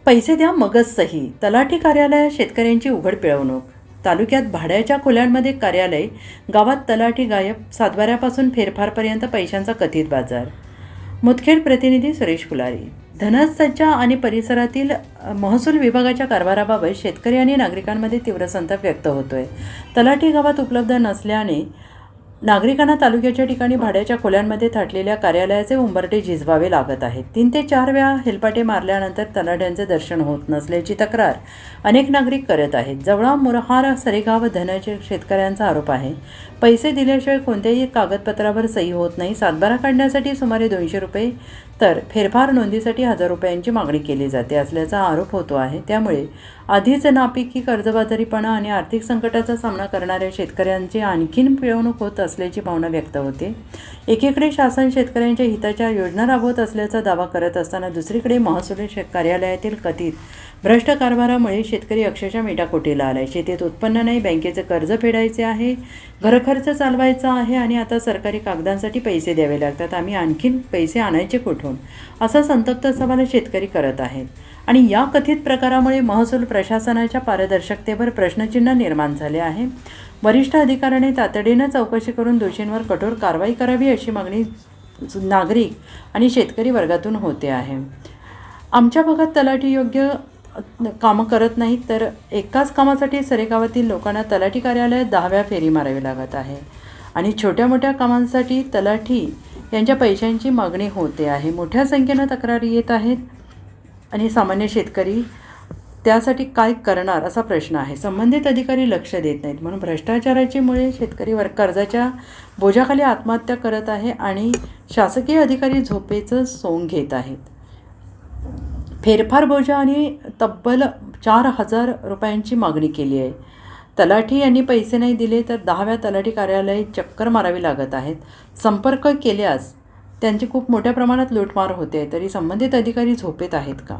पैसे द्या मगच सही. तलाठी कार्यालयात शेतकऱ्यांची उघड पिळवणूक. तालुक्यात भाड्याच्या खोल्यांमध्ये कार्यालय, गावात तलाठी गायब, सातबाऱ्यापासून फेरफारपर्यंत पैशांचा कथित बाजार. मुदखेड प्रतिनिधी सुरेश फुलारी. धनस सज्जा आणि परिसरातील महसूल विभागाच्या कारभाराबाबत शेतकरी आणि नागरिकांमध्ये तीव्र संताप व्यक्त होतोय. तलाठी गावात उपलब्ध नसल्याने नागरिकांना तालुक्याच्या ठिकाणी भाड्याच्या खोल्यांमध्ये थाटलेल्या कार्यालयाचे उंबरठे झिजवावे लागत आहेत. 3 ते 4 वेळा हेलपाटे मारल्यानंतर तलाठ्यांचे दर्शन होत नसल्याची तक्रार अनेक नागरिक करत आहेत. जवळा मुरहार सरेगाव धनाचे शेतकऱ्यांचा आरोप आहे. पैसे दिल्याशिवाय कोणत्याही कागदपत्रावर सही होत नाही. सातबारा काढण्यासाठी सुमारे 200 रुपये तर फेरफार नोंदीसाठी 1000 रुपयांची मागणी केली जाते असल्याचा आरोप होतो आहे. त्यामुळे आधीच नापिकी, कर्जबाजारीपणा आणि आर्थिक संकटाचा सामना करणाऱ्या शेतकऱ्यांची आणखीन पिळवणूक होत असल्याची भावना व्यक्त होते. एकीकडे शासन शेतकऱ्यांच्या हिताच्या योजना राबवत असल्याचा दावा करत असताना दुसरीकडे महसूल कार्यालयातील कथित भ्रष्ट कारभारामुळे शेतकरी अक्षरशः मेटाकुटीला आलाय. शेतीत उत्पन्न नाही, बँकेचे कर्ज फेडायचे आहे, घरखर्च चालवायचा आहे आणि आता सरकारी कागदांसाठी पैसे द्यावे लागतात. आम्ही आणखीन पैसे आणायचे कुठून, असा संतप्त सवाल शेतकरी करत आहेत. आणि या कथित प्रकारामुळे महसूल प्रशासनाच्या पारदर्शकतेवर प्रश्नचिन्ह निर्माण झाले आहे. वरिष्ठ अधिकाऱ्याने तातडीनं चौकशी करून दोषींवर कठोर कारवाई करावी अशी मागणी नागरिक आणि शेतकरी वर्गातून होते आहे. आमच्या भागात तलाठी योग्य कामं करत नाहीत, तर एकाच कामासाठी सरेगावातील लोकांना तलाठी कार्यालयात 10 वेळा फेरी मारावी लागत आहे आणि छोट्या मोठ्या कामांसाठी तलाठी यांच्या पैशांची मागणी होते आहे. मोठ्या संख्येनं तक्रारी येत आहेत आणि सामान्य शेतकरी त्यासाठी काय करणार असा प्रश्न आहे. संबंधित अधिकारी लक्ष देत नाहीत म्हणून भ्रष्टाचाराची मुळे शेतकरी कर्जाच्या बोजाखाली आत्महत्या करत आहे आणि शासकीय अधिकारी झोपेचं सोंग घेत आहेत. फेरफार बोजा आणि तब्बल 4000 रुपयांची मागणी केली आहे. तलाठी यांनी पैसे नाही दिले तर 10 वेळा तलाठी कार्यालय चक्कर मारावी लागत आहेत. संपर्क केल्यास त्यांची खूप मोठ्या प्रमाणात लूटमार होते, तरी संबंधित अधिकारी झोपेत आहेत का?